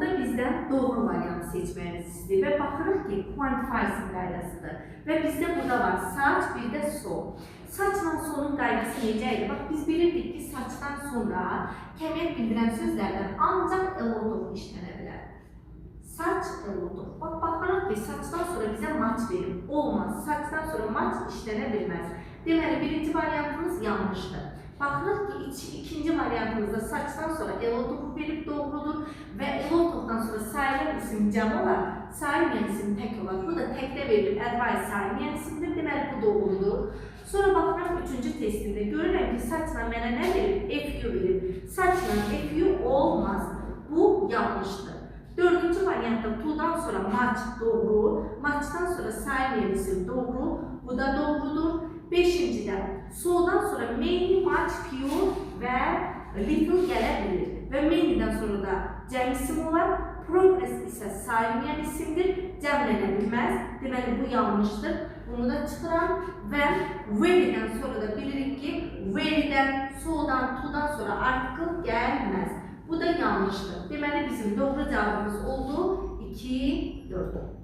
burada bizdən doğru variantı seçməyimiz istəyir və baxırıq ki, quantifiers qaydasıdır. Və bizdə burada var saç, bir də sol. Saçla solun qaydası necə idi? Bax, biz bilirdik ki, saçdan sonra kəmiyyət bildirən sözlərdən ancaq elotov işlənə bilər. Saç, elotov. Bax, baxırıq ki, saçdan sonra bizə maç verir. Olmaz, saçdan sonra maç işlənə bilməz. Deməli, birinci variantımız yanlışdır. Baxırıq ki, ikinci variantımızda saçdan sonra elotov verib doğrudur və elotovdan sonra sayılan isim cəm olar, sayılmayan isim tək olar. Bu da təkdə verilib, advice sayılmayan isimdir, deməli bu doğrudur. Sonra baxıram üçüncü testində, görürəm ki, saçla mənə nə verib? FU verib. Saçla FU olmaz, bu yanlışdır. Dördüncü variantda to'dan sonra maç doğru, maçdan sonra sayılmayan isim doğru, bu da doğrudur. Beşincidə soldan sonra many, much, few və little gələ bilir. Və many'dən sonra da cəm isim olar. Progress isə sayılmayan isimdir, cəmlənə bilməz. Deməli, bu yanlışdır. Bunu da çıxıram və very'dən sonra da bilirik ki, very'dən, soldan, to'dan sonra article gəlməz. Bu da yanlışdır. Deməli, bizim doğru cavabımız oldu 2, 4.